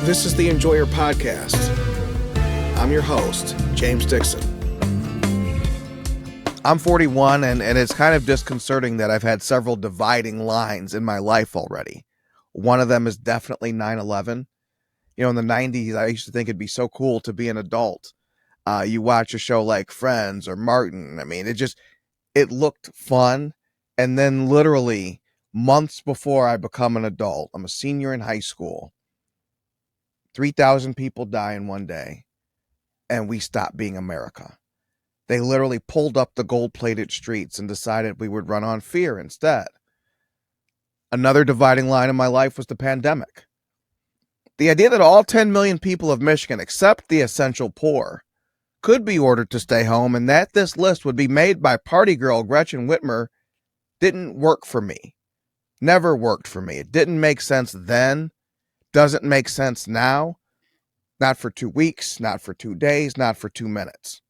This is the Enjoyer Podcast. I'm your host, James Dixon. I'm 41, and it's kind of disconcerting that I've had several dividing lines in my life already. One of them is definitely 9/11. You know, in the 90s, I used to think it'd be so cool to be an adult. You watch a show like Friends or Martin. I mean, it looked fun. And then literally months before I become an adult, I'm a senior in high school. 3,000 people die in one day, and we stop being America. They literally pulled up the gold-plated streets and decided we would run on fear instead. Another dividing line in my life was the pandemic. The idea that all 10 million people of Michigan, except the essential poor, could be ordered to stay home and that this list would be made by party girl Gretchen Whitmer didn't work for me. Never worked for me. It didn't make sense then. Doesn't make sense now. Not for 2 weeks, not for 2 days, not for 2 minutes.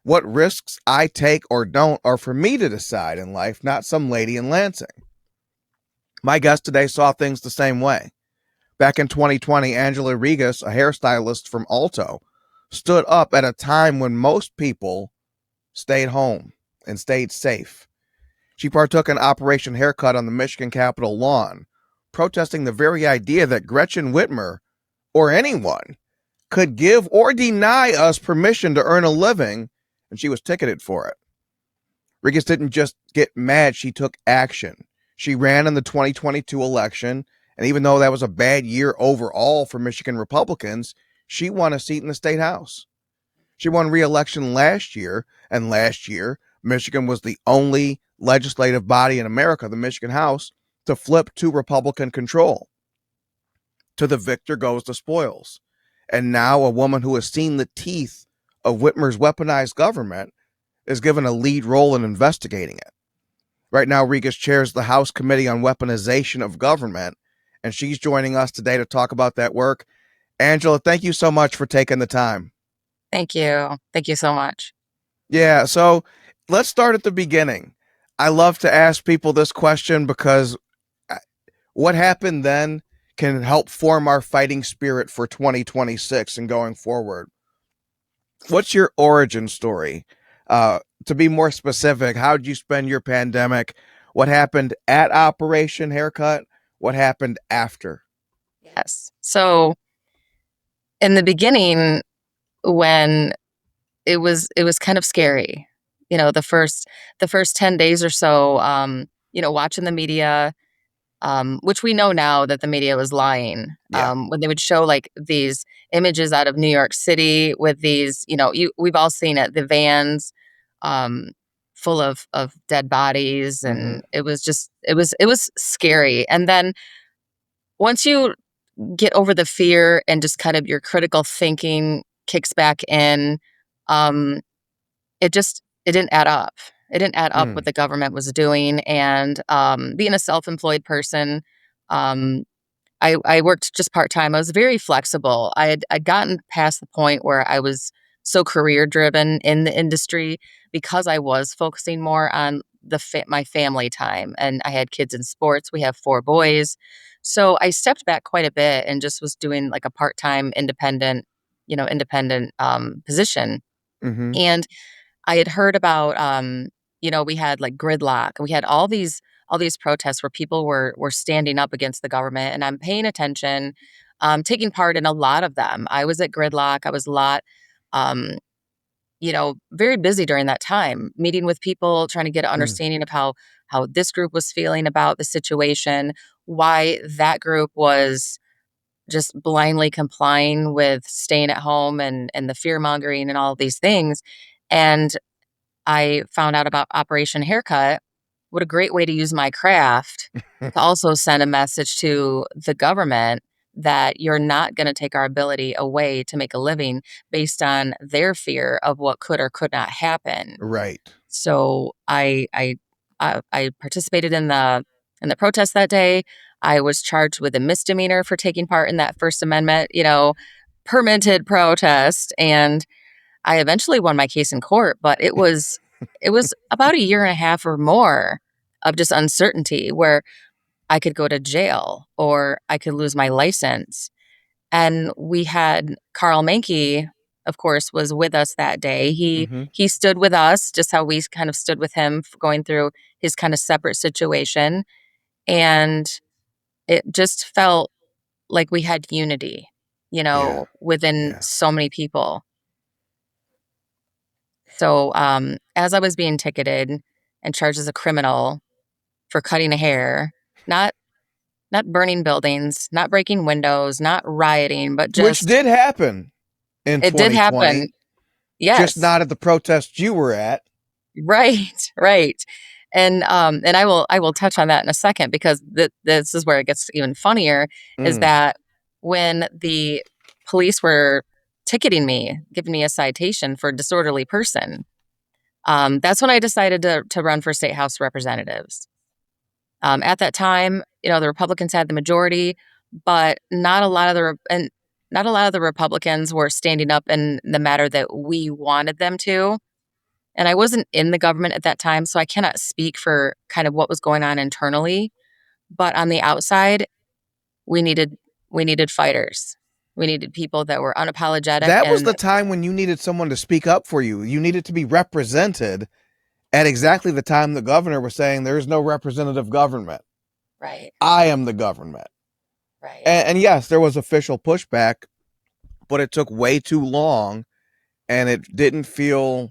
What risks I take or don't are for me to decide in life, not some lady in Lansing. My guest today saw things the same way. Back in 2020, Angela Rigas, a hairstylist from Alto, stood up at a time when most people stayed home and stayed safe. She partook in Operation Haircut on the Michigan Capitol lawn, protesting the very idea that Gretchen Whitmer, or anyone, could give or deny us permission to earn a living, and she was ticketed for it. Rigas didn't just get mad, she took action. She ran in the 2022 election, and even though that was a bad year overall for Michigan Republicans, she won a seat in the state house. She won re-election last year, and last year, Michigan was the only legislative body in America, the Michigan House, to flip to Republican control. To the victor goes the spoils. And now a woman who has seen the teeth of Whitmer's weaponized government is given a lead role in investigating it. Right now, Rigas chairs the House Committee on Weaponization of Government, and she's joining us today to talk about that work. Angela, thank you so much for taking the time. Thank you. Thank you so much. Yeah, so let's start at the beginning. I love to ask people this question because what happened then can help form our fighting spirit for 2026 and going forward. What's your origin story? To be more specific, how did you spend your pandemic? What happened at Operation Haircut? What happened after? Yes. So in the beginning, when it was kind of scary, you know, the first 10 days or so, watching the media, which we know now that the media was lying. Yeah. When they would show like these images out of New York City with these, we've all seen it, the vans, full of dead bodies. And it was scary. And then once you get over the fear and just kind of your critical thinking kicks back in, it didn't add up. It didn't add up what the government was doing. And being a self-employed person, I worked just part-time. I was very flexible. I'd gotten past the point where I was so career-driven in the industry because I was focusing more on my family time. And I had kids in sports. We have 4 boys. So I stepped back quite a bit and just was doing like a part-time independent position. Mm-hmm. And I had heard about, we had like gridlock. We had all these protests where people were standing up against the government, and I'm paying attention, taking part in a lot of them. I was at gridlock. I was a lot, very busy during that time, meeting with people, trying to get an understanding of how this group was feeling about the situation, why that group was just blindly complying with staying at home and the fear mongering and all of these things. And I found out about Operation Haircut. What a great way to use my craft to also send a message to the government that you're not going to take our ability away to make a living based on their fear of what could or could not happen. Right. So I participated in the protest that day. I was charged with a misdemeanor for taking part in that First Amendment, permitted protest, and I eventually won my case in court. But it was about a year and a half or more of just uncertainty where I could go to jail or I could lose my license. And we had Carl Mankey, of course, was with us that day. Mm-hmm. He stood with us, just how we kind of stood with him going through his kind of separate situation. And it just felt like we had unity, Yeah. within Yeah. so many people. So as I was being ticketed and charged as a criminal for cutting a hair, not not burning buildings, not breaking windows, not rioting, but Which just did happen in it did happen. 2020, just Yes. not at the protest you were at. Right, right. And I will touch on that in a second because this is where it gets even funnier is Mm. that when the police were ticketing me, giving me a citation for disorderly person, that's when I decided to run for state house representatives. At that time, the Republicans had the majority, but not a lot of the Republicans were standing up in the matter that we wanted them to. And I wasn't in the government at that time, so I cannot speak for kind of what was going on internally. But on the outside, we needed we needed fighters. We needed people that were unapologetic That was and the time when you needed someone to speak up for you. You needed to be represented at exactly the time the governor was saying there is no representative government. right, I am the government. right, And yes, there was official pushback, but it took way too long, and it didn't feel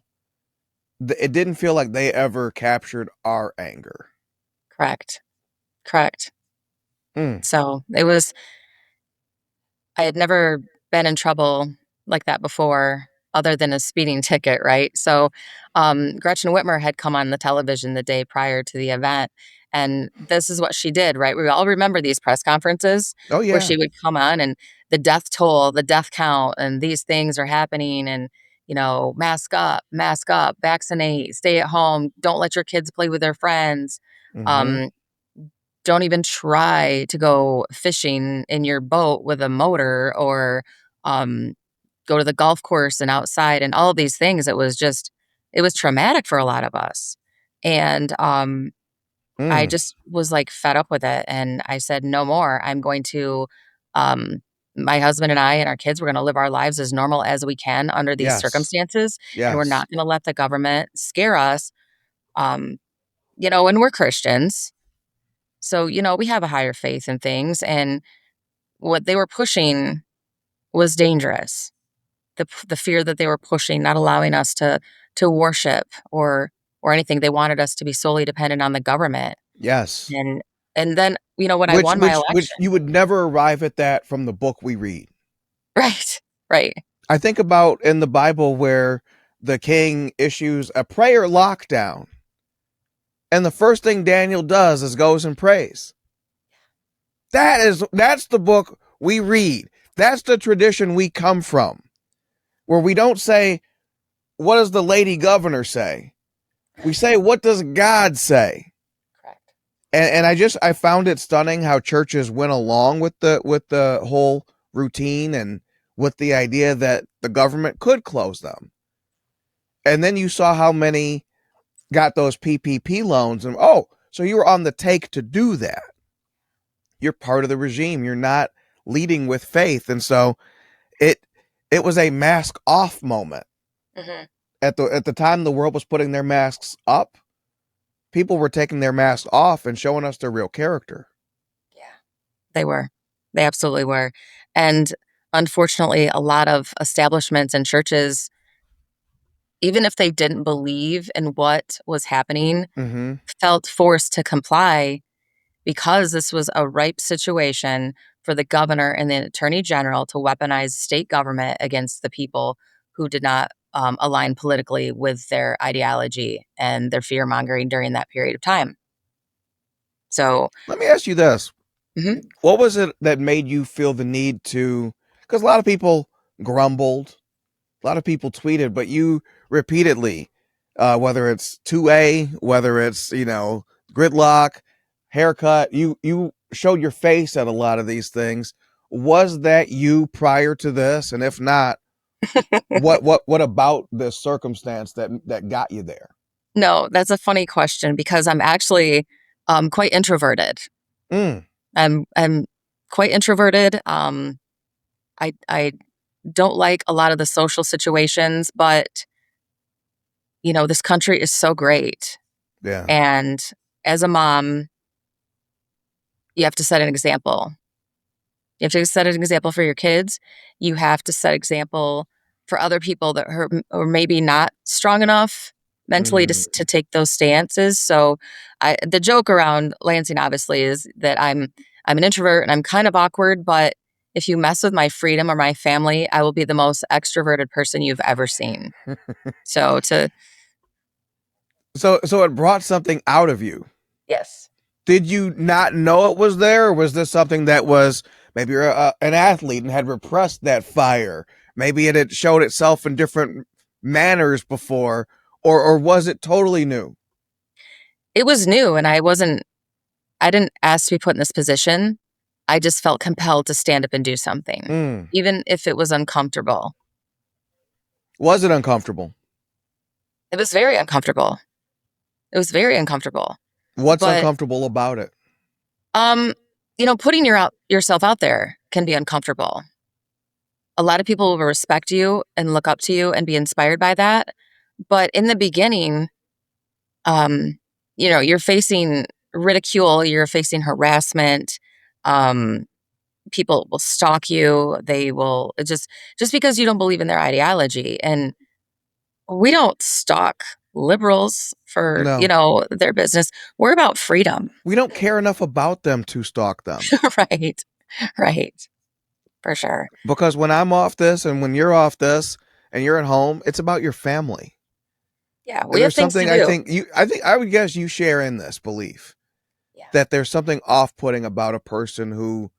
like they ever captured our anger. correct, correct. Mm. So I had never been in trouble like that before, other than a speeding ticket, right? So, Gretchen Whitmer had come on the television the day prior to the event, and this is what she did, right? We all remember these press conferences Oh where yeah. she would come on and the death toll, the death count, and these things are happening, and mask up, vaccinate, stay at home, don't let your kids play with their friends. Mm-hmm. Um, don't even try to go fishing in your boat with a motor or um, go to the golf course and outside and all of these things. It was traumatic for a lot of us. And I Mm. just was like fed up with it. And I said, no more. I'm going to, um, my husband and I and our kids, we're going to live our lives as normal as we can under these Yes. circumstances. And we're Yes. not going to let the government scare us. Um, and we're Christians. So, we have a higher faith in things, and what they were pushing was dangerous. The fear that they were pushing, not allowing us to worship or anything. They wanted us to be solely dependent on the government. Yes. And and then, when I Which won my which which election. you would never arrive at that from the book we read. Right. Right. I think about in the Bible where the king issues a prayer lockdown, and the first thing Daniel does is goes and prays. That's the book we read. That's the tradition we come from, where we don't say, what does the lady governor say? We say, what does God say? Correct. And I found it stunning how churches went along with the whole routine and with the idea that the government could close them. And then you saw how many got those PPP loans, and oh, so you were on the take to do that. You're part of the regime. You're not leading with faith. And so it it was a mask off moment. Hmm. At the time the world was putting their masks up, people were taking their masks off and showing us their real character. Yeah, they were. They absolutely were. And unfortunately, a lot of establishments and churches, even if they didn't believe in what was happening, Mm-hmm. felt forced to comply because this was a ripe situation for the governor and the attorney general to weaponize state government against the people who did not align politically with their ideology and their fear mongering during that period of time. So, Let me ask you this. mhm. What was it that made you feel the need to, because a lot of people grumbled, a lot of people tweeted, but you repeatedly, whether it's 2A, whether it's, gridlock, haircut, you showed your face at a lot of these things. Was that you prior to this? And if not, what about this circumstance that got you there? No, that's a funny question because I'm actually quite introverted. Mm. I'm quite introverted. I don't like a lot of the social situations, but this country is so great. Yeah. And as a mom, you have to set an example. You have to set an example for your kids. You have to set example for other people that are maybe not strong enough mentally to take those stances. So the joke around Lansing obviously is that I'm an introvert and I'm kind of awkward, but if you mess with my freedom or my family, I will be the most extroverted person you've ever seen. So So it brought something out of you. yes. Did you not know it was there, or was this something that was maybe you're an athlete and had repressed that fire? Maybe it had showed itself in different manners before, or was it totally new? It was new, and I didn't ask to be put in this position. I just felt compelled to stand up and do something, even if it was uncomfortable. Was it uncomfortable? It was very uncomfortable. It was very uncomfortable. What's But, uncomfortable about it? putting yourself out there can be uncomfortable. A lot of people will respect you and look up to you and be inspired by that. But in the beginning, you're facing ridicule, you're facing harassment. People will stalk you. They will just because you don't believe in their ideology. And we don't stalk liberals for, No. their business. We're about freedom. We don't care enough about them to stalk them. Right. Right. For sure. Because when I'm off this and when you're off this and you're at home, it's about your family. Yeah, And we have there's things to something do. I would guess you share in this belief Yeah. that there's something off-putting about a person who,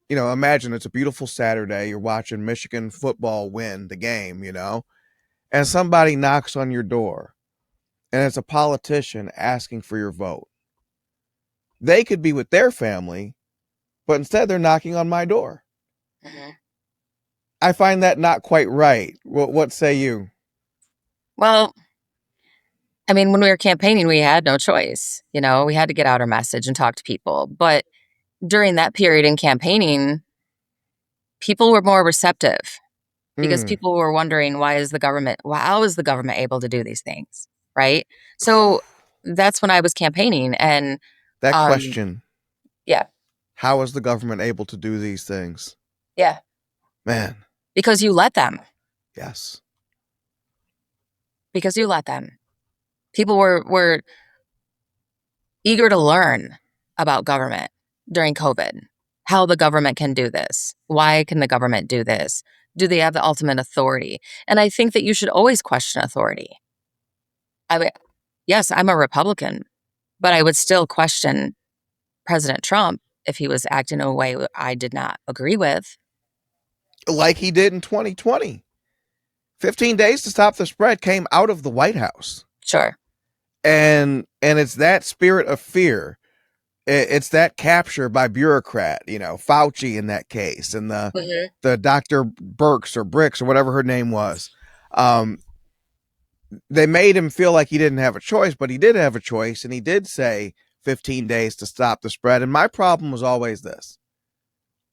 imagine it's a beautiful Saturday, you're watching Michigan football win the game, and somebody knocks on your door and it's a politician asking for your vote. They could be with their family, but instead they're knocking on my door. Mm-hmm. I find that not quite right. What say you? Well, I mean, when we were campaigning, we had no choice. We had to get out our message and talk to people. But during that period in campaigning, people were more receptive because people were wondering, how is the government able to do these things? Right. So that's when I was campaigning. And That question, yeah, how is the government able to do these things? yeah, Man, because you let them. yes. Because you let them. People were eager to learn about government during COVID, how the government can do this. Why can the government do this? Do they have the ultimate authority? And I think that you should always question authority. Yes, I'm a Republican, but I would still question President Trump if he was acting in a way I did not agree with. Like he did in 2020. 15 days to stop the spread came out of the White House. Sure. And it's that spirit of fear. It's that capture by bureaucrat, Fauci in that case, and the Dr. Burks or Bricks or whatever her name was. They made him feel like he didn't have a choice, but he did have a choice, and he did say 15 days to stop the spread. And my problem was always this: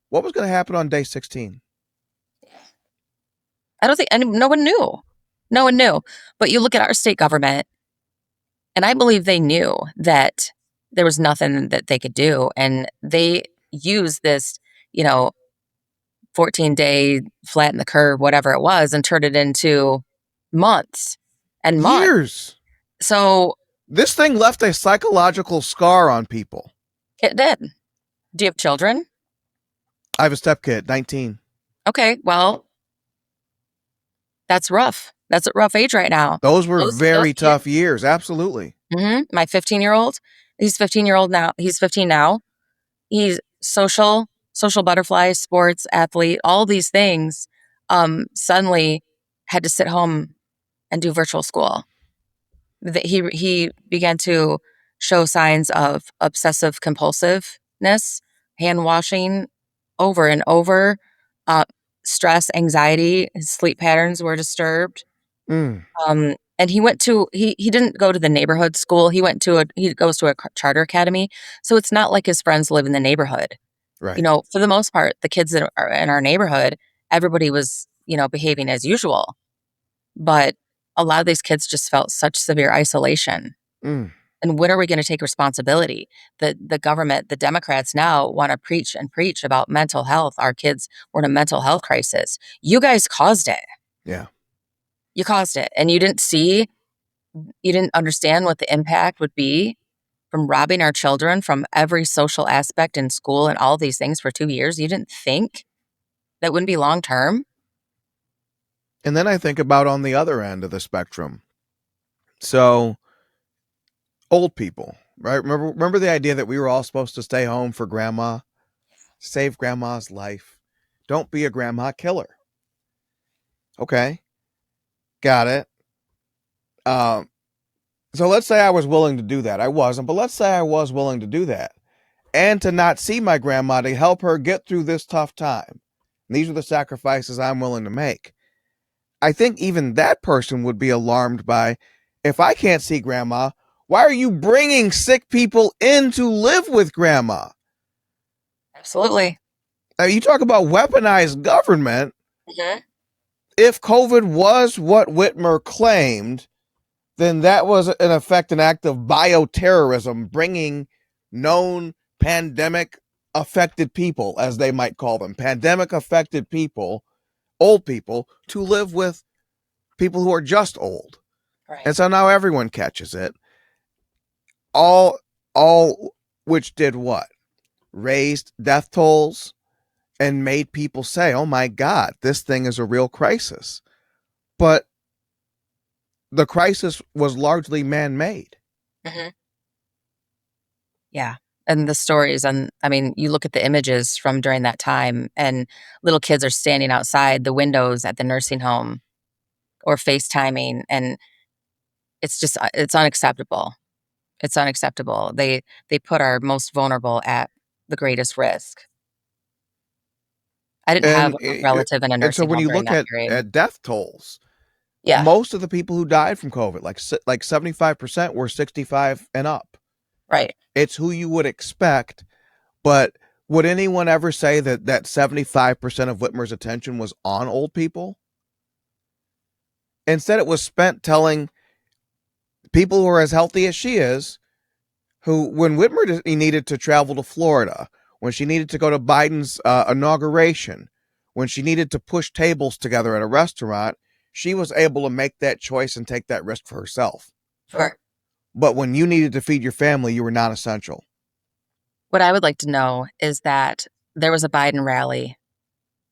what was going to happen on day 16? I don't think no one knew. No one knew. But you look at our state government, and I believe they knew that there was nothing that they could do. And they used this, 14-day flatten the curve, whatever it was, and turned it into months and months. Years. So this thing left a psychological scar on people. It did. Do you have children? I have a stepkid, 19. Okay, well, that's rough. That's a rough age right now. Those were very tough years. Absolutely. Mm-hmm. My 15-year-old, he's 15-year-old now. He's 15 now. He's social butterfly, sports, athlete, all these things. Suddenly had to sit home and do virtual school. He began to show signs of obsessive compulsiveness, hand washing over and over, stress, anxiety. His sleep patterns were disturbed. And he didn't go to the neighborhood school. He goes to a charter academy. So it's not like his friends live in the neighborhood. Right. For the most part, the kids that are in our neighborhood everybody was, behaving as usual. But a lot of these kids just felt such severe isolation. Mm. And when are we going to take responsibility? The government, the Democrats now want to preach and preach about mental health. Our kids were in a mental health crisis. You guys caused it. Yeah. You caused it. And you didn't understand what the impact would be from robbing our children from every social aspect in school and all these things for 2 years. You didn't think that wouldn't be long term. And then I think about on the other end of the spectrum. So old people, right? Remember the idea that we were all supposed to stay home for grandma, save grandma's life. Don't be a grandma killer. Okay. Got it. So let's say I was willing to do that. I wasn't, but let's say I was willing to do that and to not see my grandma to help her get through this tough time. And these are the sacrifices I'm willing to make. I think even that person would be alarmed by, if I can't see grandma, why are you bringing sick people in to live with grandma? Absolutely. You talk about weaponized government. Mm-hmm. If COVID was what Whitmer claimed, then that was in effect an act of bioterrorism, bringing known pandemic affected people, as they might call them, pandemic affected people, old people, to live with people who are just old. Right. And so now everyone catches it. All which did what? Raised death tolls and made people say, oh my God, this thing is a real crisis. But the crisis was largely man-made. Mm-hmm. Yeah. And the stories, and I mean, you look at the images from during that time, and little kids are standing outside the windows at the nursing home or FaceTiming, and it's unacceptable. It's unacceptable. They put our most vulnerable at the greatest risk. I didn't have And, a relative in a and so nursing when home you during look that period. at death tolls, Yeah. most of the people who died from COVID, like 75% were 65 and up. Right. It's who you would expect. But would anyone ever say that 75% of Whitmer's attention was on old people? Instead, it was spent telling people who are as healthy as she is, who, when Whitmer needed to travel to Florida, when she needed to go to Biden's inauguration, when she needed to push tables together at a restaurant, she was able to make that choice and take that risk for herself. Sure. But when you needed to feed your family, you were non-essential. What I would like to know is that there was a Biden rally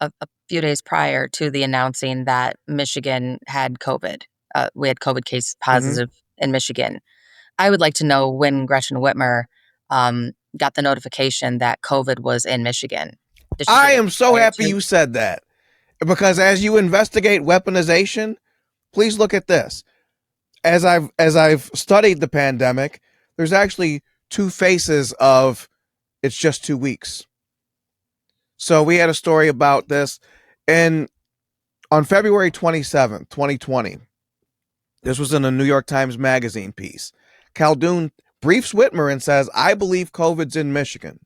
a few days prior to the announcing that Michigan had COVID. We had COVID case positive in Michigan. I would like to know when Gretchen Whitmer got the notification that COVID was in Michigan. Did she I get it am so prior happy to? you said that, because as you investigate weaponization, please look at this. As I've studied the pandemic, there's actually two faces of it's just 2 weeks. So we had a story about this, and on February 27th, 2020, this was in a New York Times Magazine piece. Khaldun briefs Whitmer and says, I believe COVID's in Michigan.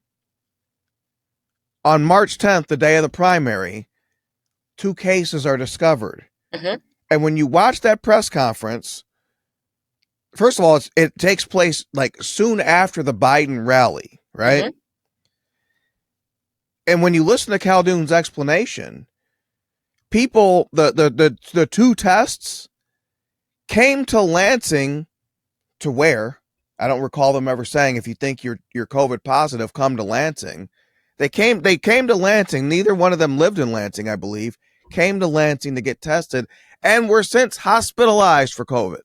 On March 10th, the day of the primary, 2 cases are discovered. Mm-hmm. And when you watch that press conference, first of all, it takes place like soon after the Biden rally, right? Mm-hmm. And when you listen to Khaldun's explanation, people, the 2 tests came to Lansing to where? I don't recall them ever saying, if you think you're COVID positive, come to Lansing. They came to Lansing. Neither one of them lived in Lansing, I believe. Came to Lansing to get tested and were since hospitalized for COVID.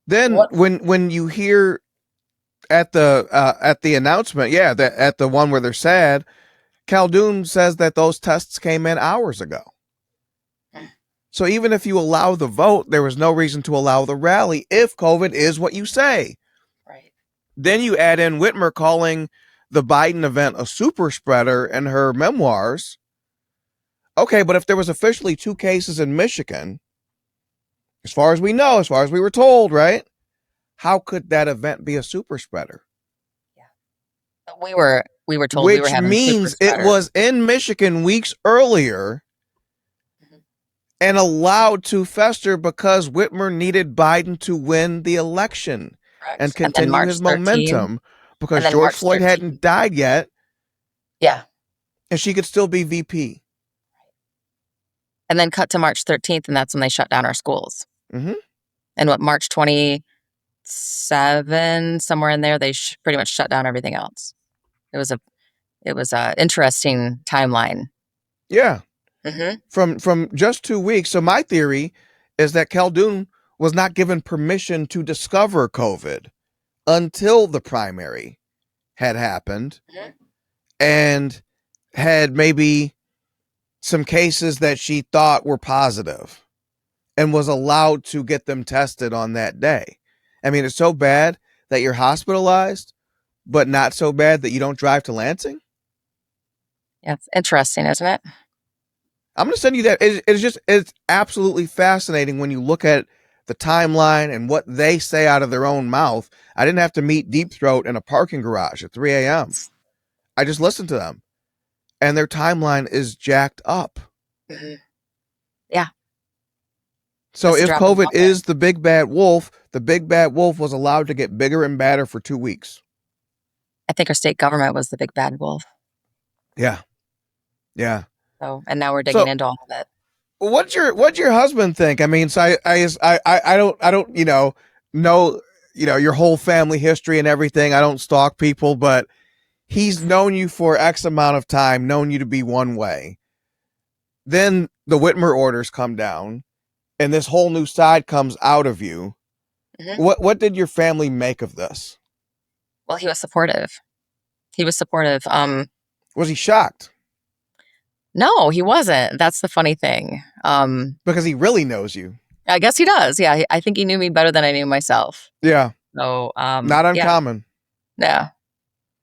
Then when you hear at the announcement, at the one where they're sad, Khaldun says that those tests came in hours ago. So even if you allow the vote, there was no reason to allow the rally if COVID is what you say. Right. Then you add in Whitmer calling the Biden event a super spreader in her memoirs. Okay, but if there was officially 2 cases in Michigan, as far as we know, as far as we were told, right? How could that event be a super spreader? Yeah. We were we were told we were which having super means it spreader. was in Michigan weeks earlier and allowed to fester because Whitmer needed Biden to win the election Correct. and And then continue March his 13, momentum because and then George March Floyd 13. hadn't died yet Yeah. and she could still be VP. And then cut to March 13th, and that's when they shut down our schools. Mm-hmm. And what, March 27, somewhere in there, they pretty much shut down everything else. It was a interesting timeline. Yeah. Mm-hmm. From just 2 weeks. So my theory is that Khaldun was not given permission to discover COVID until the primary had happened and had maybe some cases that she thought were positive and was allowed to get them tested on that day. I mean, it's so bad that you're hospitalized, but not so bad that you don't drive to Lansing. Yeah, it's interesting, isn't it? I'm going to send you that. It's absolutely fascinating when you look at the timeline and what they say out of their own mouth. I didn't have to meet Deep Throat in a parking garage at 3 a.m. I just listened to them and their timeline is jacked up. Mm-hmm. Yeah. So if COVID is the big bad wolf was allowed to get bigger and badder for 2 weeks. I think our state government was the big bad wolf. Yeah. Yeah. So, and now we're digging into all of it. What's your husband think? I mean, so I don't, know, your whole family history and everything. I don't stalk people, but he's known you for X amount of time, known you to be one way. Then the Whitmer orders come down and this whole new side comes out of you. Mm-hmm. What did your family make of this? Well, he was supportive. Was he shocked? No, he wasn't. That's the funny thing. Because he really knows you. I guess he does. Yeah, I think he knew me better than I knew myself. Yeah. So, not uncommon. Yeah.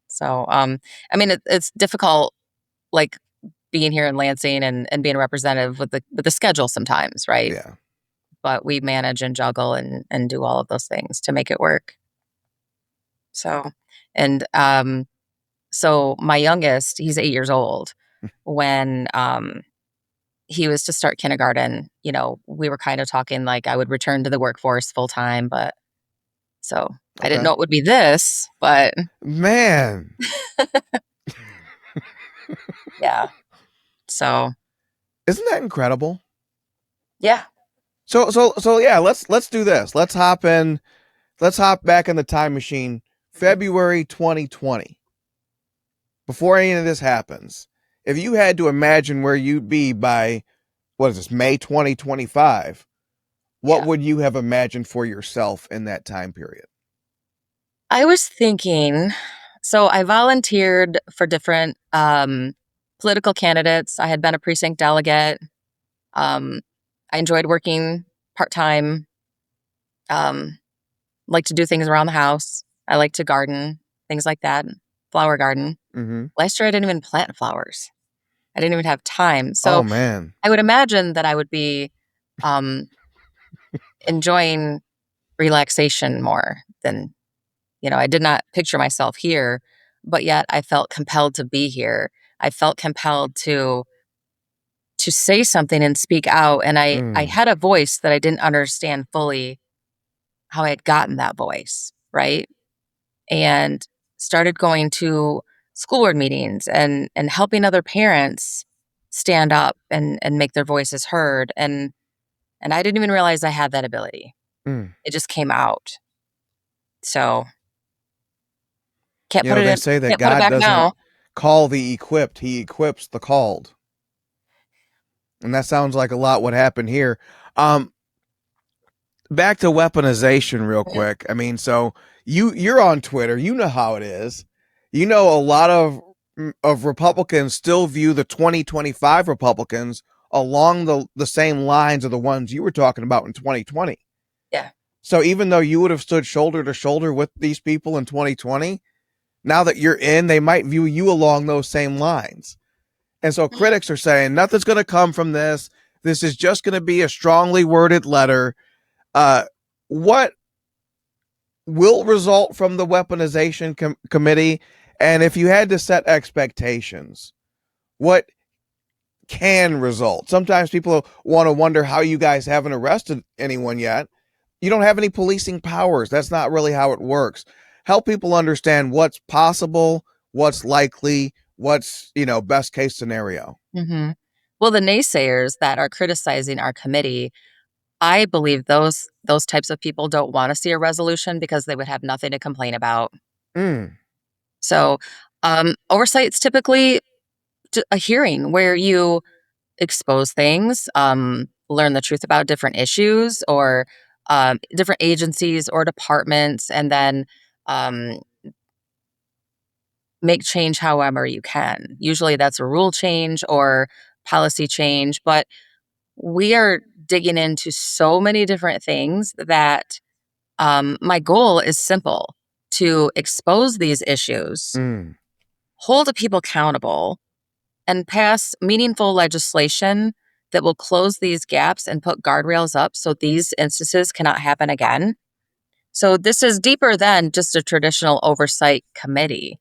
So, I mean, it's difficult, like being here in Lansing and being a representative with the schedule sometimes, right? Yeah. But we manage and juggle and do all of those things to make it work. So, and so my youngest, he's 8 years old. When he was to start kindergarten, we were kind of talking like I would return to the workforce full time, but so okay. I didn't know it would be this, but man. Yeah. So isn't that incredible? Yeah. So yeah, let's do this. Let's hop back in the time machine, February 2020. Before any of this happens, if you had to imagine where you'd be by, what is this, May 2025, what would you have imagined for yourself in that time period? I was thinking, so I volunteered for different political candidates. I had been a precinct delegate. I enjoyed working part-time. Like to do things around the house. I like to garden, things like that. Flower garden. Mm-hmm. Last year, I didn't even plant flowers. I didn't even have time. So oh, man. I would imagine that I would be enjoying relaxation more than, I did not picture myself here, but yet I felt compelled to be here. I felt compelled to say something and speak out. And I had a voice that I didn't understand fully how I had gotten that voice, right? And started going to school board meetings and helping other parents stand up and make their voices heard. And I didn't even realize I had that ability. It just came out. So can't put it they in. say that can't God put it back doesn't now. call the equipped, he equips the called. And that sounds like a lot what happened here. Back to weaponization real quick. I mean, so you're on Twitter, you know how it is. A lot of Republicans still view the 2025 Republicans along the same lines of the ones you were talking about in 2020. Yeah. So even though you would have stood shoulder to shoulder with these people in 2020, now that you're in, they might view you along those same lines. And so critics are saying nothing's going to come from this. This is just going to be a strongly worded letter. What will result from the weaponization committee, And if you had to set expectations, what can result? Sometimes people want to wonder how you guys haven't arrested anyone yet. You don't have any policing powers. That's not really how it works. Help people understand what's possible, what's likely, what's, best case scenario. Hmm. Well, the naysayers that are criticizing our committee, I believe those types of people don't want to see a resolution because they would have nothing to complain about. Mm, So, oversight's typically a hearing where you expose things, learn the truth about different issues or different agencies or departments, and then um, make change however you can. Usually that's a rule change or policy change, but we are digging into so many different things that my goal is simple: to expose these issues, mm, hold people accountable, and pass meaningful legislation that will close these gaps and put guardrails up so these instances cannot happen again. So this is deeper than just a traditional oversight committee.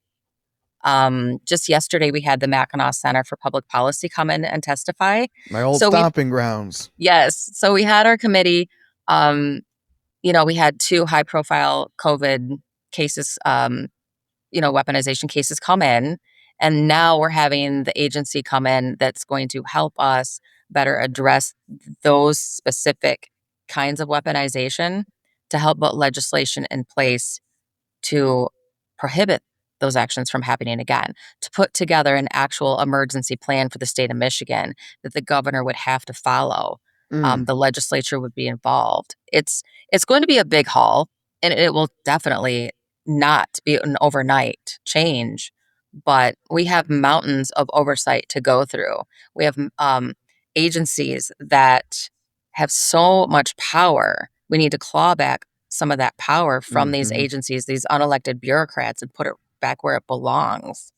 Just yesterday, we had the Mackinac Center for Public Policy come in and testify. my old So we, stomping grounds. yes, so we had our committee. Um, we had two high-profile COVID cases, weaponization cases come in. And now we're having the agency come in that's going to help us better address those specific kinds of weaponization to help put legislation in place to prohibit those actions from happening again, to put together an actual emergency plan for the state of Michigan that the governor would have to follow. Mm, The legislature would be involved. It's going to be a big haul, and it will definitely not be an overnight change. But we have mountains of oversight to go through. We have agencies that have so much power. We need to claw back some of that power from these mm-hmm. agencies, these unelected bureaucrats, and put it back where it belongs.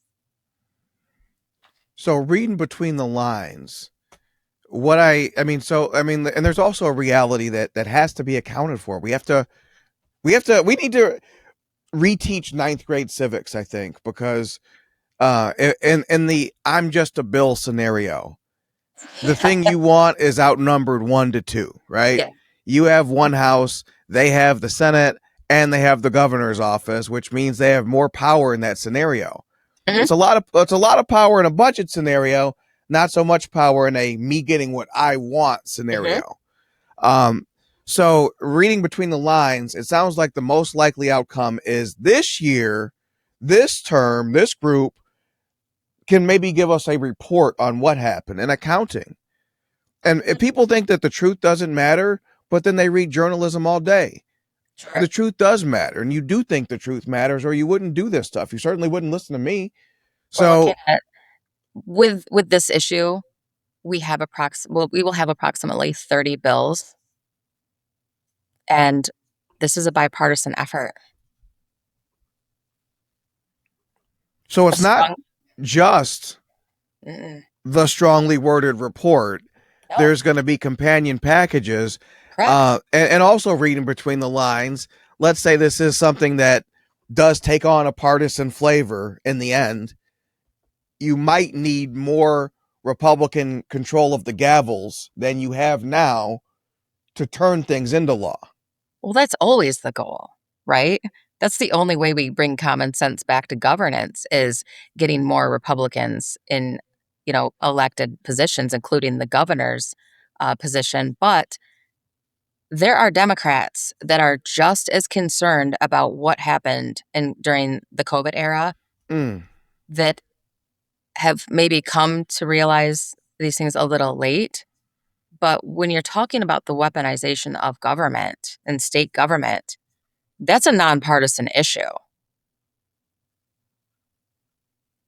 So reading between the lines, and there's also a reality that has to be accounted for. We need to reteach ninth grade civics, I think, because in the I'm just a bill scenario, the thing you want is outnumbered 1-2, right? Yeah. You have one house, they have the Senate, and they have the governor's office, which means they have more power in that scenario. Mhm. It's a lot of power in a budget scenario, not so much power in a me getting what I want Mhm. scenario. Um, so reading between the lines, it sounds like the most likely outcome is this year, this term, this group can maybe give us a report on what happened and accounting. And if people think that the truth doesn't matter, but then they read journalism all day. Sure. The truth does matter, and you do think the truth matters, or you wouldn't do this stuff. You certainly wouldn't listen to me. We're looking So, at with this issue, we will have approximately 30 bills, and this is a bipartisan effort. so A it's not strong. just Mm-mm. the strongly worded report. No, There's going to be companion packages, correct. and also reading between the lines. Let's say this is something that does take on a partisan flavor in the end. You might need more Republican control of the gavels than you have now to turn things into law. Well, that's always the goal, right? That's the only way we bring common sense back to governance is getting more Republicans in, elected positions, including the governor's position. But there are Democrats that are just as concerned about what happened during the COVID era Mm, that have maybe come to realize these things a little late. But when you're talking about the weaponization of government and state government, that's a nonpartisan issue.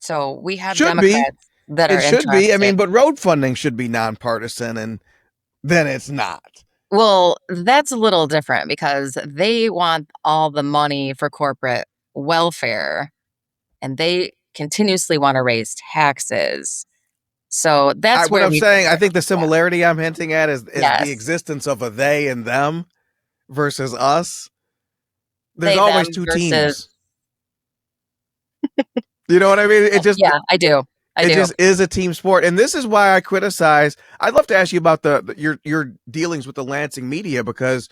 So we have should be. Democrats that are It should be. I interested. mean, but road funding should be nonpartisan, and then it's not. Well, that's a little different because they want all the money for corporate welfare and they continuously want to raise taxes. So that's What where I'm we saying, I differ. think the Yeah. similarity I'm hinting at is the Yes. existence of a they and them versus us. There's They, always them two versus, teams. You know what I mean? Yeah, I do. It just is a team sport, and this is why I criticize. I'd love to ask you about your dealings with the Lansing media, because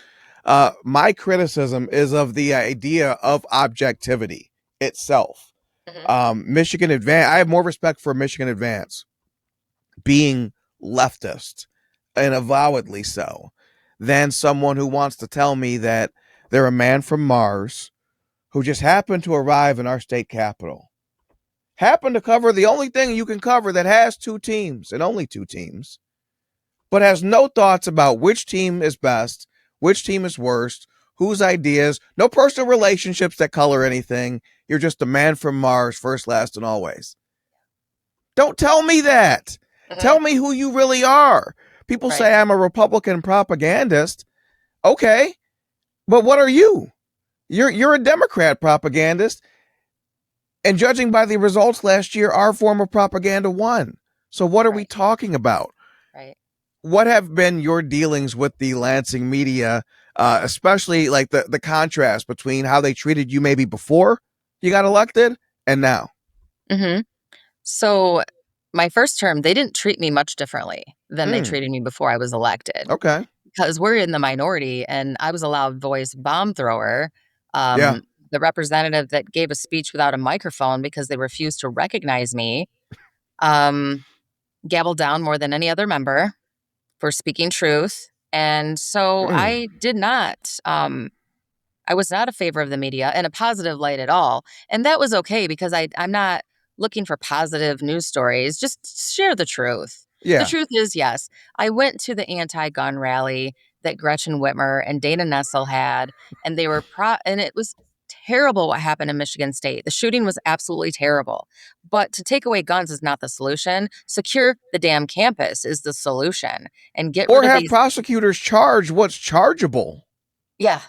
my criticism is of the idea of objectivity itself. Michigan Advance. I have more respect for Michigan Advance being leftist and avowedly so than someone who wants to tell me that they're a man from Mars who just happened to arrive in our state capital, happened to cover the only thing you can cover that has two teams and only two teams, but has no thoughts about which team is best, which team is worst, whose ideas, no personal relationships that color anything. You're just a man from Mars, first, last, and always. Don't tell me that. Tell me who you really are. People say I'm a Republican propagandist. Okay, but what are you? You're a Democrat propagandist. And judging by the results last year, our form of propaganda won. So what are we talking about? Right. What have been your dealings with the Lansing media, especially like the contrast between how they treated you maybe before you got elected and now? So my first term, they didn't treat me much differently than they treated me before I was elected. Okay. Because we're in the minority, and I was a loud voice bomb thrower. Yeah. The representative that gave a speech without a microphone because they refused to recognize me, gabbled down more than any other member for speaking truth. And so I did not, I was not a favor of the media in a positive light at all. And that was okay, because I'm not looking for positive news stories. Just share the truth. Yeah. The truth is, yes, I went to the anti-gun rally that Gretchen Whitmer and Dana Nessel had, and they were and it was terrible what happened in Michigan State. The shooting was absolutely terrible. But to take away guns is not the solution. Secure the damn campus is the solution, and get Or rid of have these. prosecutors charge what's chargeable. Yeah.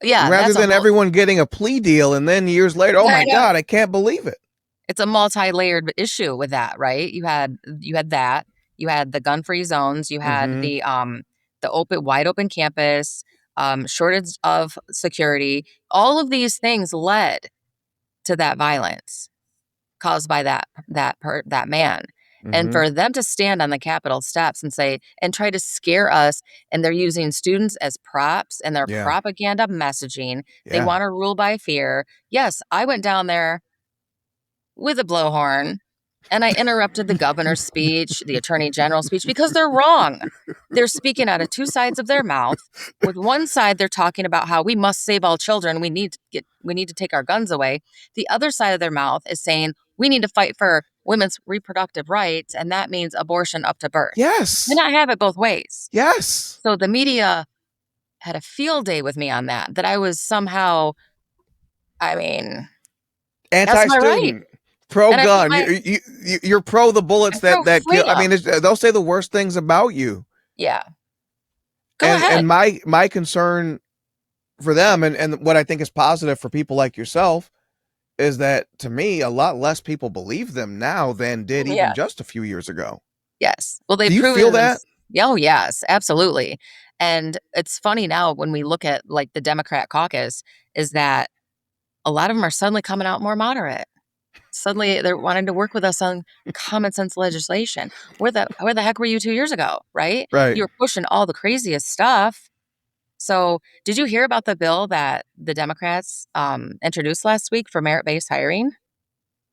Yeah. Rather than everyone getting a plea deal and then years later, oh my God, I can't believe it. It's a multi-layered issue with that, right? You had that. You had the gun-free zones. You had the wide open campus, shortage of security. All of these things led to that violence caused by that man. And for them to stand on the Capitol steps and say, and try to scare us, and they're using students as props and their propaganda messaging. They want to rule by fear. Yes, I went down there with a blowhorn, and I interrupted the governor's speech, the attorney general's speech, because they're wrong. They're speaking out of two sides of their mouth. With one side, they're talking about how we must save all children. We need to take our guns away. The other side of their mouth is saying we need to fight for women's reproductive rights, and that means abortion up to birth. Yes. And I have it both ways. Yes. So the media had a field day with me on that I was somehow, anti-student, that's my right. Pro-gun. You're pro the bullets that kill. I mean, they'll say the worst things about you. Yeah. Go ahead. And my concern for them, and what I think is positive for people like yourself, is that, to me, a lot less people believe them now than did even just a few years ago. Yes. Well, do you feel that? Oh, yes, absolutely. And it's funny now when we look at like the Democrat caucus, is that a lot of them are suddenly coming out more moderate. Suddenly they're wanting to work with us on common sense legislation. Where the heck were you 2 years ago, right? Right. You were pushing all the craziest stuff. So did you hear about the bill that the Democrats introduced last week for merit-based hiring?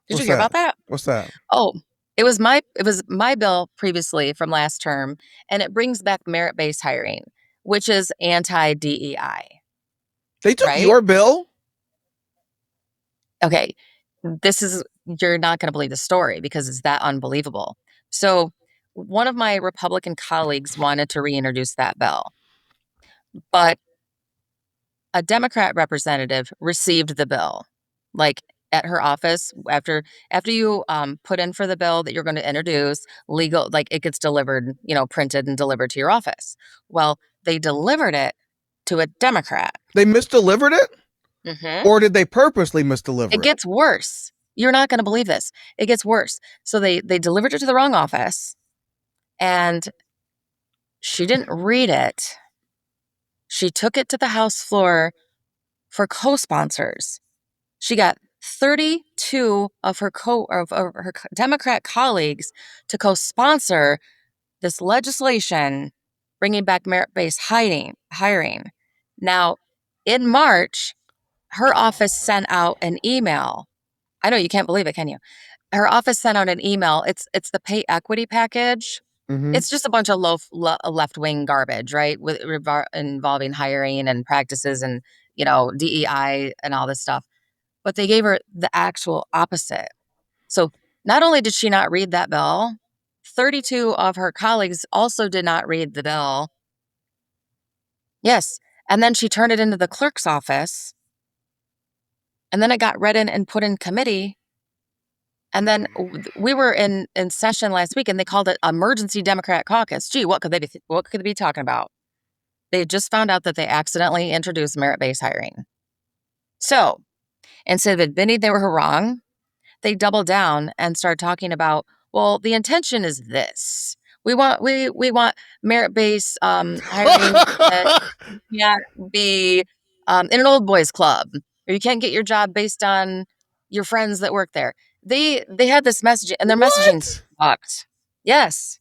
Did you hear about that? What's that? Oh, it was my bill previously from last term, and it brings back merit-based hiring, which is anti-DEI. They took your bill? Okay, you're not going to believe the story because it's that unbelievable. So one of my Republican colleagues wanted to reintroduce that bill, but a Democrat representative received the bill, like at her office after you put in for the bill that you're going to introduce, legal, like it gets delivered, printed and delivered to your office. Well, they delivered it to a Democrat. They misdelivered it? Or did they purposely misdeliver it? It gets worse. You're not going to believe this. It gets worse. So they delivered it to the wrong office, and she didn't read it. She took it to the House floor for co-sponsors. She got 32 two of her Democrat colleagues to co-sponsor this legislation bringing back merit-based hiring. Now, in March, her office sent out an email. I know you can't believe it, can you? Her office sent out an email. It's the pay equity package. Mm-hmm. It's just a bunch of left-wing garbage, right? Involving hiring and practices and, DEI and all this stuff. But they gave her the actual opposite. So not only did she not read that bill, 32 of her colleagues also did not read the bill. Yes. And then she turned it into the clerk's office. And then it got read in and put in committee. And then we were in session last week and they called it emergency Democrat caucus. Gee, what could they be talking about? They just found out that they accidentally introduced merit-based hiring. So instead of admitting they were wrong, they doubled down and started talking about, well, the intention is this. We want merit-based hiring that can't be in an old boys club, or you can't get your job based on your friends that work there. They had this messaging, and their messaging sucked. Yes.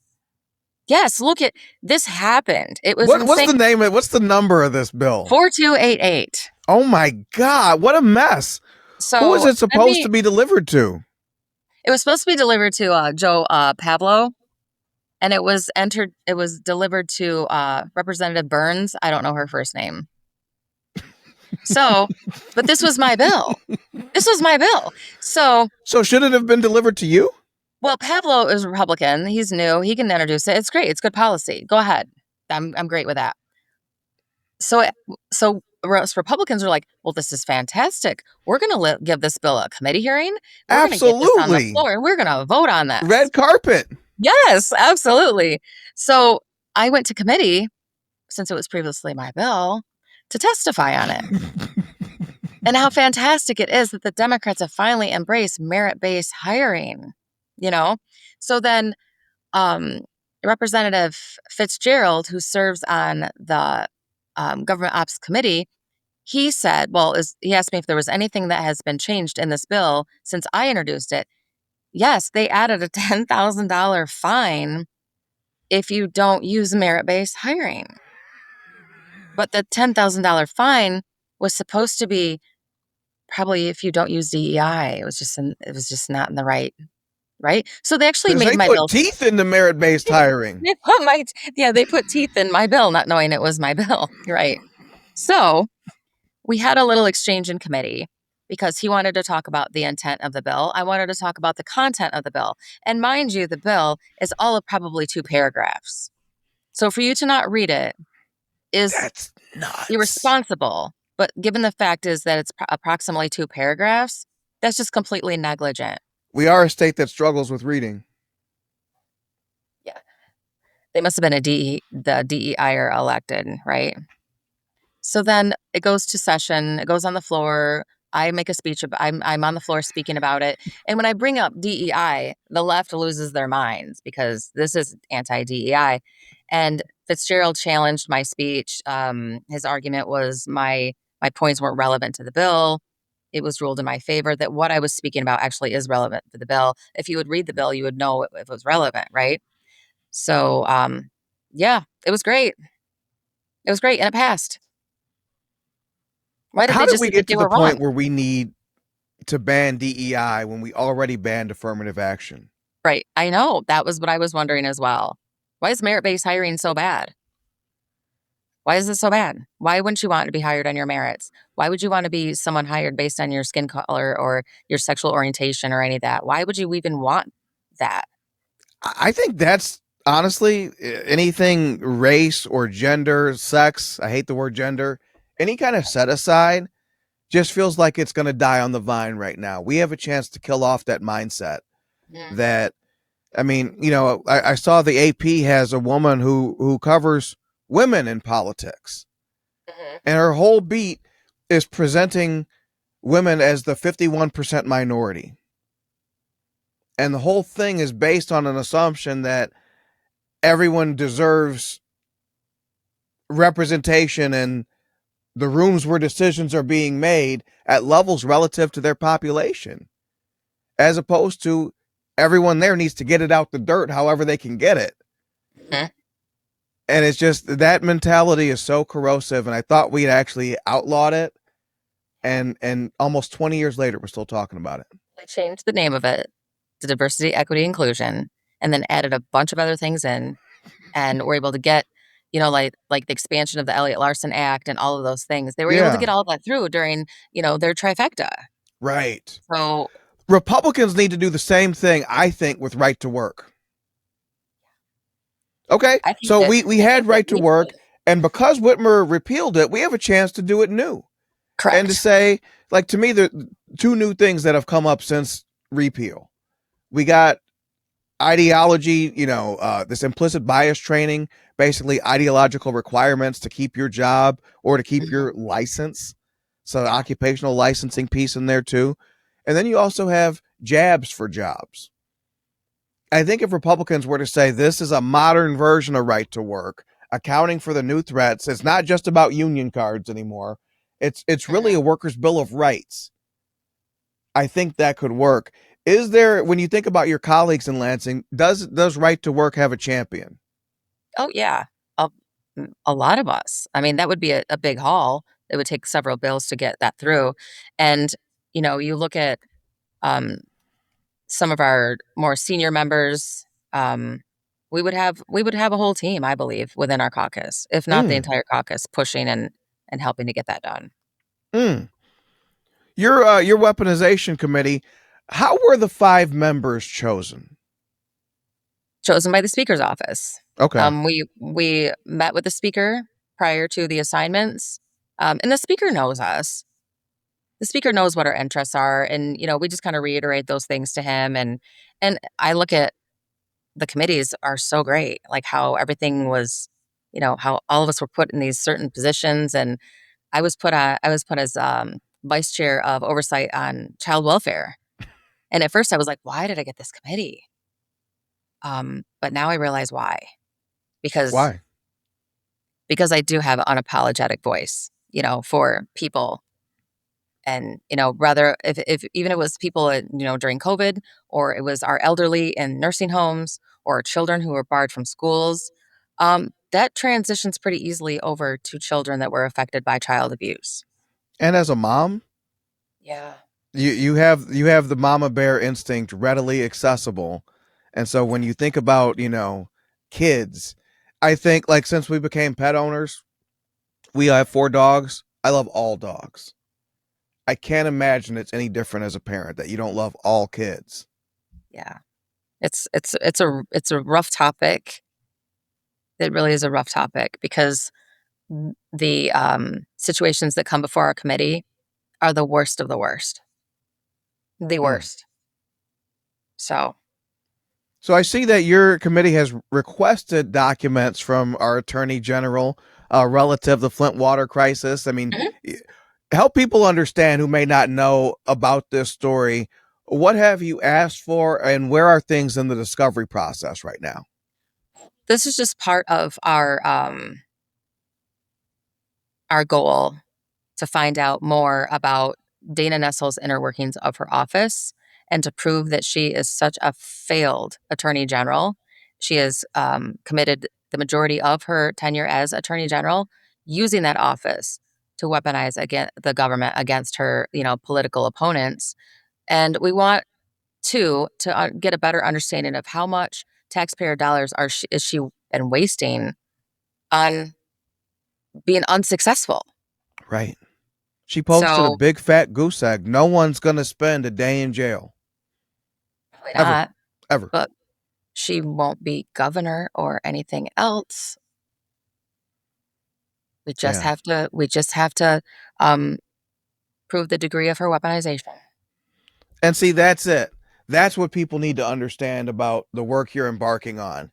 Look at this happened. It was insane. What's the name? What's the number of this bill? 4288. Oh my God! What a mess. So who is it supposed to be delivered to? It was supposed to be delivered to Joe Pablo, and it was delivered to Representative Burns. I don't know her first name. So, but this was my bill. So should it have been delivered to you? Well, Pablo is Republican. He's new. He can introduce it. It's great. It's good policy. Go ahead. I'm great with that. So Republicans are like, well, this is fantastic. We're going to give this bill a committee hearing. We're going to get this on the floor, and we're going to vote on that. Red carpet. Yes, absolutely. So I went to committee, since it was previously my bill, to testify on it. And how fantastic it is that the Democrats have finally embraced merit-based hiring, So then Representative Fitzgerald, who serves on the Government Ops Committee, he said, he asked me if there was anything that has been changed in this bill since I introduced it. Yes, they added a $10,000 fine if you don't use merit-based hiring. But the $10,000 fine was supposed to be probably if you don't use DEI. It was just not in the right. So they actually made my bill. They put teeth into merit-based hiring. They put teeth in my bill, not knowing it was my bill. Right. So we had a little exchange in committee because he wanted to talk about the intent of the bill. I wanted to talk about the content of the bill. And mind you, the bill is all of probably 2 paragraphs. So for you to not read it is irresponsible. But given the fact is that it's approximately 2 paragraphs, that's just completely negligent. We are a state that struggles with reading. Yeah. They must have been the DEI are elected, right? So then it goes to session, it goes on the floor. I make a speech. I'm on the floor speaking about it. And when I bring up DEI, the left loses their minds because this is anti-DEI. And Fitzgerald challenged my speech. His argument was my points weren't relevant to the bill. It was ruled in my favor that what I was speaking about actually is relevant to the bill. If you would read the bill, you would know if it was relevant, right? So, it was great. It was great, and it passed. How did we get to the point where we need to ban DEI when we already banned affirmative action? Right. I know. That was what I was wondering as well. Why is merit-based hiring so bad? Why is it so bad? Why wouldn't you want to be hired on your merits? Why would you want to be someone hired based on your skin color or your sexual orientation or any of that? Why would you even want that? I think that's honestly anything race or gender, sex. I hate the word gender. Any kind of set aside just feels like it's going to die on the vine right now. We have a chance to kill off that mindset. That, I mean, I saw the AP has a woman who covers women in politics. And her whole beat is presenting women as the 51% minority. And the whole thing is based on an assumption that everyone deserves representation in the rooms where decisions are being made at levels relative to their population. as opposed to everyone there needs to get it out the dirt however they can get it. Mhm. And it's just that mentality is so corrosive. And I thought we'd actually outlawed it. And almost 20 years later, we're still talking about it. They changed the name of it to diversity, equity, inclusion, and then added a bunch of other things in, and were able to get, like the expansion of the Elliott Larson Act and all of those things. They were able to Yeah, get all that through during, their trifecta. right. So Republicans need to do the same thing, I think, with right to work. Okay, I think so that we I had think that right to we work, should. and because Whitmer repealed it, we have a chance to do it new. And to Correct. say, like, to me, the two new things that have come up since repeal. We got ideology, this implicit bias training, basically ideological requirements to keep your job or to keep Mhm. your license. So Yeah. occupational licensing piece in there too. And then you also have jabs for jobs. I think if Republicans were to say this is a modern version of right to work, accounting for the new threats, it's not just about union cards anymore. It's really a Mhm. workers' bill of rights. I think that could work. Is there, when you think about your colleagues in Lansing, does right to work have a champion? Oh, yeah. A, a lot of us. I mean, that would be a big haul. It would take several bills to get that through. And, you look at um, some of our more senior members, we would have a whole team, I believe, within our caucus, if not the Mm, entire caucus, pushing and helping to get that done. mm. Your weaponization committee, how were the 5 members chosen? Chosen by the speaker's office. Okay. We met with the speaker prior to the assignments, and the speaker knows us. The speaker knows what our interests are, and we just kind of reiterate those things to him. And I look at the committees are so great, like how everything was, how all of us were put in these certain positions, and I was put as vice chair of oversight on child welfare. And at first, I was like, why did I get this committee? But now I realize why, because Why? because I do have an unapologetic voice, for people. And, rather if even it was people, during COVID, or it was our elderly in nursing homes, or children who were barred from schools, that transitions pretty easily over to children that were affected by child abuse. And as a mom, Yeah. you have the mama bear instinct readily accessible. And so when you think about, kids, I think, like, since we became pet owners, we have 4 dogs. I love all dogs. I can't imagine it's any different as a parent that you don't love all kids. Yeah. It's a rough topic. It really is a rough topic because the situations that come before our committee are the worst of the worst. The Mm. worst. So, So I see that your committee has requested documents from our attorney general relative to the Flint water crisis. I mean, mhm. help people understand who may not know about this story. What have you asked for, and where are things in the discovery process right now? This is just part of our goal to find out more about Dana Nestle's inner workings of her office, and to prove that she is such a failed attorney general. She has committed the majority of her tenure as attorney general using that office to weaponize the government against her, political opponents. And we want to get a better understanding of how much taxpayer dollars is she been wasting on being unsuccessful. Right. She posted a So big fat goose egg. No one's going to spend a day in jail. probably Ever. not, Ever. but she won't be governor or anything else. Yeah. We just have to um, prove the degree of her weaponization. And see, that's it. That's what people need to understand about the work you're embarking on.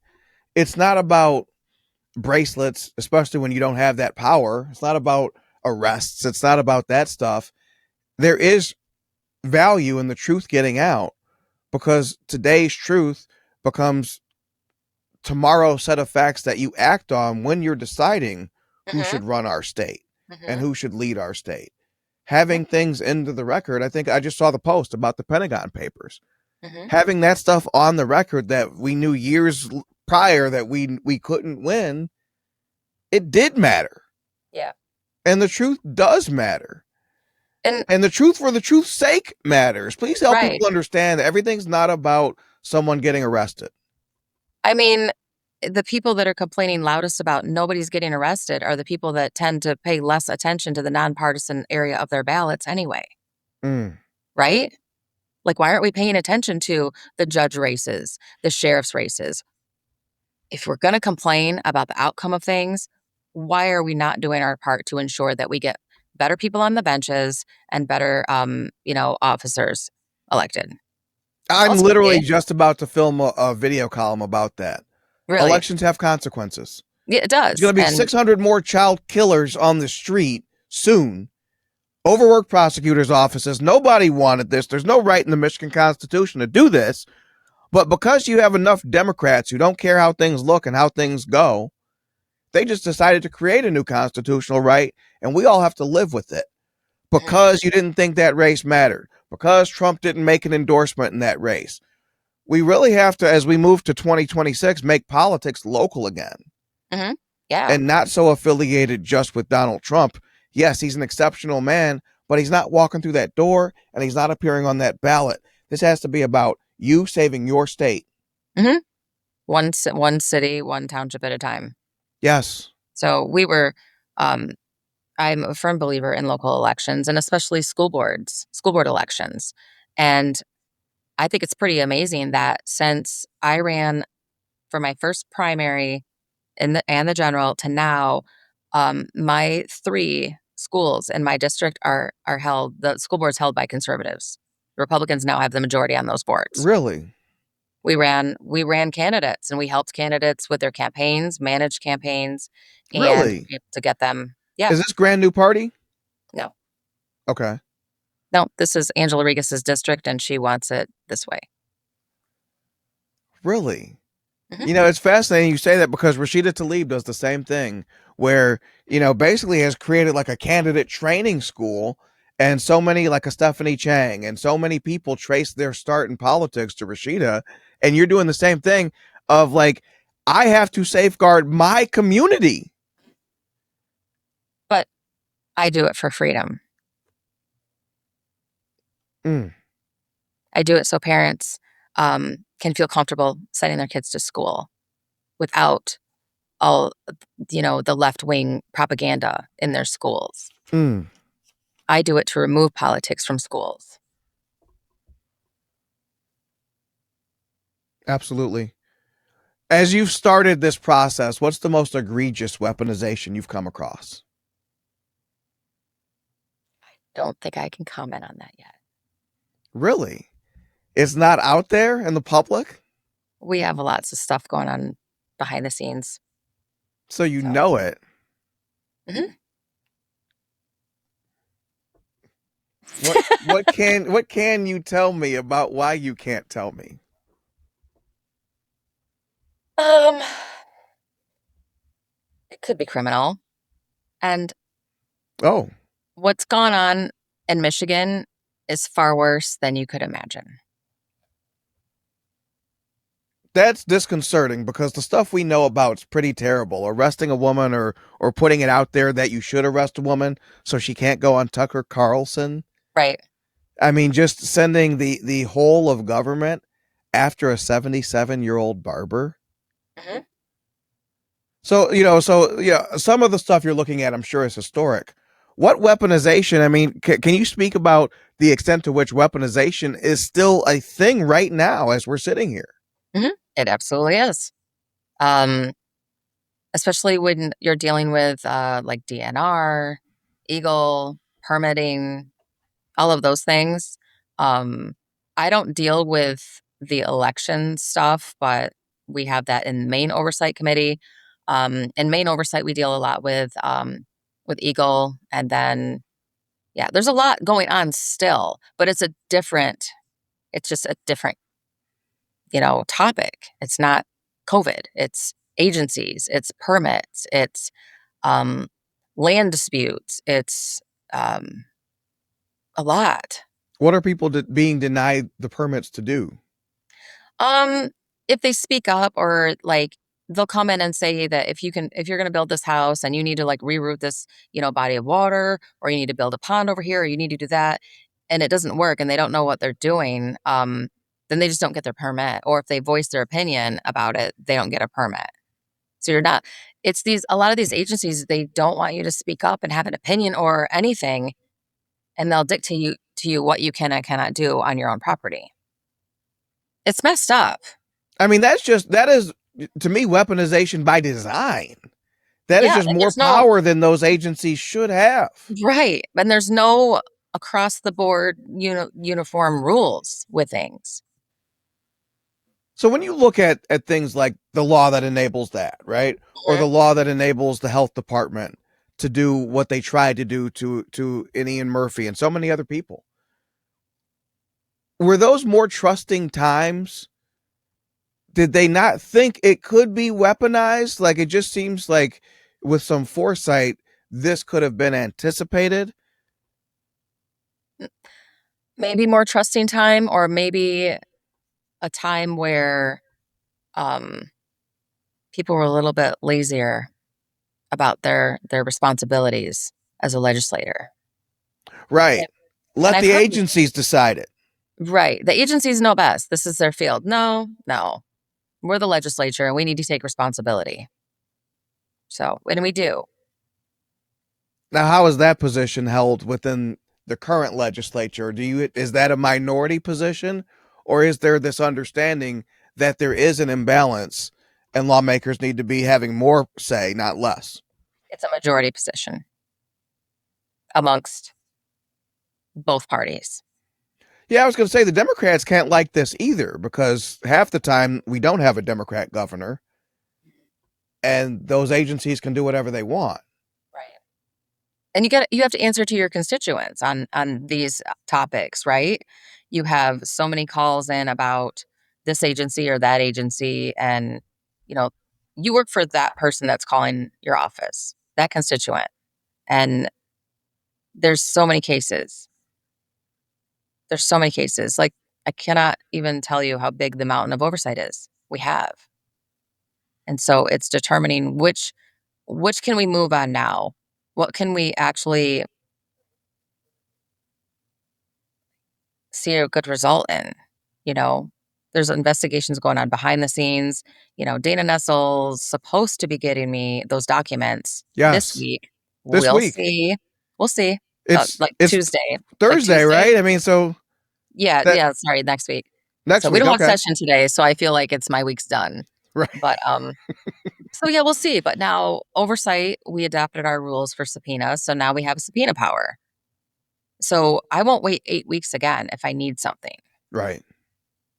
It's not about bracelets, especially when you don't have that power. It's not about arrests. It's not about that stuff. There is value in the truth getting out, because today's truth becomes tomorrow's set of facts that you act on when you're deciding who Hmm. should run our state and Hmm. who should lead our state. Having things into the record, I think I just saw the post about the Pentagon Papers. Having that stuff on the record that we knew years prior that we couldn't win, it did matter. Yeah. And the truth does matter. And the truth for the truth's sake matters. Please help Right. people understand that everything's not about someone getting arrested. I mean, the people that are complaining loudest about nobody's getting arrested are the people that tend to pay less attention to the nonpartisan area of their ballots anyway. Right? Like, why aren't we paying attention to the judge races, the sheriff's races? If we're going to complain about the outcome of things, why are we not doing our part to ensure that we get better people on the benches and better, officers elected? I'm literally Ultimately, just about to film a video column about that. really, Elections have consequences. yeah, it There's does. going to be And 600 more child killers on the street soon. Overworked prosecutors' offices. Nobody wanted this. There's no right in the Michigan Constitution to do this. But because you have enough Democrats who don't care how things look and how things go, they just decided to create a new constitutional right, and we all have to live with it. Because you didn't think that race mattered. Because Trump didn't make an endorsement in that race. We really have to, as we move to 2026, make politics local again. yeah. And not so affiliated just with Donald Trump. Yes, he's an exceptional man, but he's not walking through that door and he's not appearing on that ballot. This has to be about you saving your state. One city, one township at a time. Yes. So I'm a firm believer in local elections and especially school board elections. And I think it's pretty amazing that since I ran for my first primary and the general to now, my 3 schools in my district are held. The school board's held by conservatives. Republicans now have the majority on those boards. Really? We ran candidates and we helped candidates with their campaigns, managed campaigns, and Really? to get them. Yeah. Is this brand new party? No. Okay. No, this is Angela Rigas' district and she wants it this way. Really? It's fascinating you say that because Rashida Tlaib does the same thing where, basically has created like a candidate training school, and so many like a Stephanie Chang and so many people trace their start in politics to Rashida, and you're doing the same thing of like, I have to safeguard my community. But I do it for freedom. I do it so parents can feel comfortable sending their kids to school without all, the left-wing propaganda in their schools. I do it to remove politics from schools. Absolutely. As you've started this process, what's the most egregious weaponization you've come across? I don't think I can comment on that yet. Really? It's not out there in the public? We have lots of stuff going on behind the scenes. So you know it. What can you tell me about why you can't tell me? It could be criminal. And what's gone on in Michigan is far worse than you could imagine. That's disconcerting because the stuff we know about is pretty terrible. Arresting a woman or putting it out there that you should arrest a woman so she can't go on Tucker Carlson. Right. I mean, just sending the whole of government after a 77-year-old barber. So, some of the stuff you're looking at, I'm sure, is historic. What weaponization? I mean, can you speak about the extent to which weaponization is still a thing right now as we're sitting here? It absolutely is. Especially when you're dealing with like DNR, Eagle, permitting, all of those things. I don't deal with the election stuff, but we have that in Maine Oversight Committee. In Maine Oversight, we deal a lot with Eagle, and then there's a lot going on still, but it's just a different topic. It's not COVID. It's agencies. It's permits. It's land disputes. It's a lot. What are people being denied the permits to do? If they speak up, or like they'll come in and say that if you're going to build this house and you need to like reroute this, body of water, or you need to build a pond over here, or you need to do that, and it doesn't work and they don't know what they're doing, then they just don't get their permit. Or if they voice their opinion about it, they don't get a permit. So you're not, it's a lot of these agencies, they don't want you to speak up and have an opinion or anything, and they'll dictate to you what you can and cannot do on your own property. It's messed up. I mean, that is, to me, weaponization by design. That is Yeah, just and more there's no power than those agencies should have. right, and there's no across the board uniform rules with things. So when you look at things like the law that enables that, right? Or the law that enables the health department to do what they tried to do to Ian Murphy and so many other people, were those more trusting times? Did they not think it could be weaponized? Like, it just seems like with some foresight, this could have been anticipated. Maybe more trusting time, or maybe a time where people were a little bit lazier about their responsibilities as a legislator. Right. Let I've the heard, agencies decide it. right, the agencies know best. This is their field. No, we're the legislature and we need to take responsibility. So, and we do. Now, how is that position held within the current legislature? Is that a minority position, or is there this understanding that there is an imbalance and lawmakers need to be having more say, not less? It's a majority position amongst both parties. Yeah, I was going to say the Democrats can't like this either, because half the time we don't have a Democrat governor and those agencies can do whatever they want. Right. And you have to answer to your constituents on these topics, right? You have so many calls in about this agency or that agency, and you work for that person that's calling your office, that constituent. And there's so many cases. There's so many cases. Like, I cannot even tell you how big the mountain of oversight is we have. And so it's determining which can we move on now? What can we actually see a good result in? There's investigations going on behind the scenes. Dana Nestle's supposed to be getting me those documents this Yes. week. This We'll week. see. We'll see. It's Tuesday. Thursday, right? I mean, so yeah. Sorry, next week. next So we week. don't have Okay. session today, so I feel like it's my week's done. Right. But so yeah, we'll see. But now oversight, we adapted our rules for subpoenas, so now we have subpoena power. So I won't wait 8 weeks again if I need something. Right.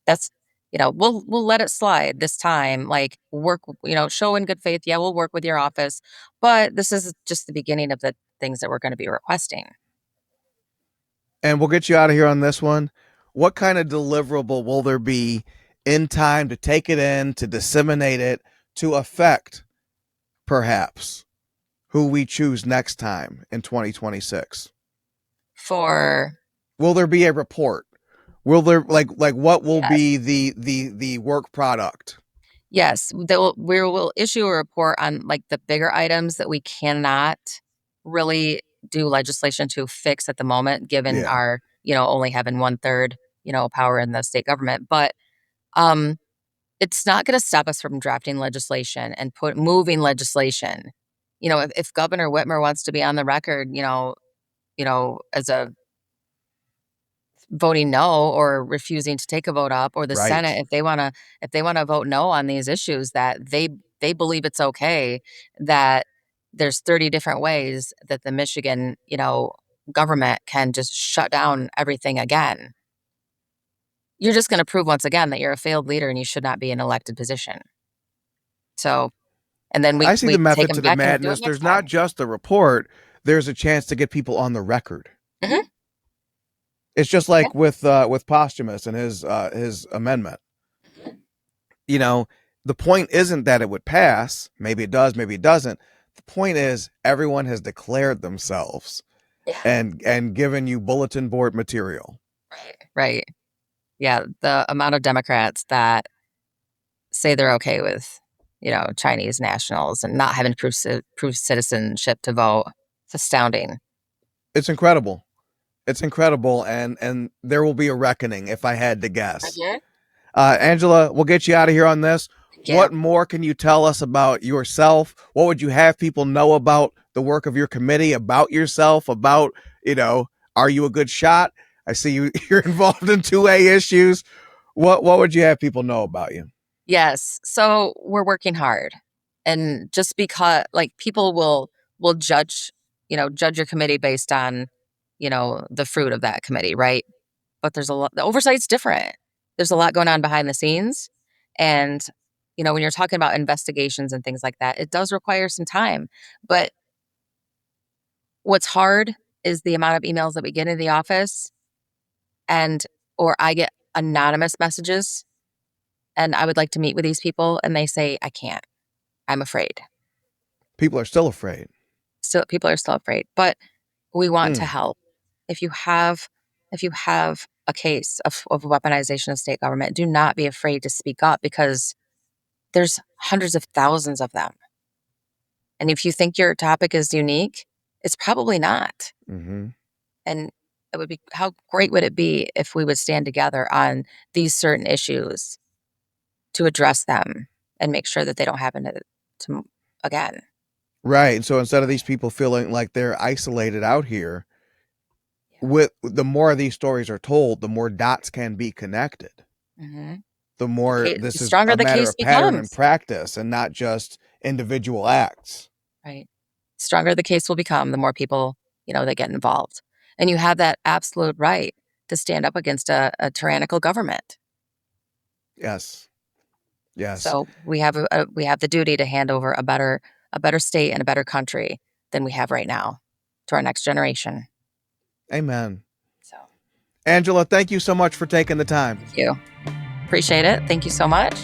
That's we'll let it slide this time. Like, work, show in good faith. Yeah, we'll work with your office, but this is just the beginning of the things that we're going to be requesting. And we'll get you out of here on this one. What kind of deliverable will there be in time to take it in, to disseminate it, to affect perhaps who we choose next time in 2026? Will there be a report? Will there like what will be the work product? Yes, we will issue a report on like the bigger items that we cannot really do legislation to fix at the moment, given our, only having 1/3, power in the state government. But it's not going to stop us from drafting legislation and moving legislation. If Governor Whitmer wants to be on the record, as a voting no or refusing to take a vote up, or the Right. Senate, if they want to vote no on these issues, that they believe it's okay, that there's 30 different ways that the Michigan, government can just shut down everything again. You're just going to prove once again that you're a failed leader and you should not be in an elected position. So, and then I see the take method them to the back and do it madness. next There's time. not just the report. There's a chance to get people on the record. Mhm. It's just like with Posthumous and his amendment. The point isn't that it would pass. Maybe it does, maybe it doesn't. The point is everyone has declared themselves and given you bulletin board material. Right. Yeah, the amount of Democrats that say they're okay with, Chinese nationals and not having proof citizenship to vote. It's astounding. It's incredible. It's incredible, and there will be a reckoning if I had to guess. Angela, we'll get you out of here on this. Yeah. What more can you tell us about yourself? What would you have people know about the work of your committee, about yourself, about, are you a good shot? I see you're involved in 2A issues. What would you have people know about you? Yes. So we're working hard. And just because people will judge your committee based on, the fruit of that committee, right? But there's a lot, the oversight's different. There's a lot going on behind the scenes. And, when you're talking about investigations and things like that, it does require some time. But what's hard is the amount of emails that we get in the office or I get anonymous messages and I would like to meet with these people and they say, I can't, I'm afraid. People are still afraid. People are still afraid, but we want to help. If you have a case of weaponization of state government, do not be afraid to speak up because there's hundreds of thousands of them. And if you think your topic is unique, it's probably not. Mm-hmm. And how great would it be if we would stand together on these certain issues to address them and make sure that they don't happen to again. Right. And so instead of these people feeling like they're isolated out here, with the more these stories are told, the more dots can be connected. Mm-hmm. The more this is stronger a the matter case of pattern and becomes. practice and not just individual acts. Right. Stronger the case will become, the more people, that get involved. And you have that absolute right to stand up against a tyrannical government. Yes. Yes. So we have the duty to hand over a better state and a better country than we have right now to our next generation. Amen. So, Angela, thank you so much for taking the time. Thank you. Appreciate it. Thank you so much.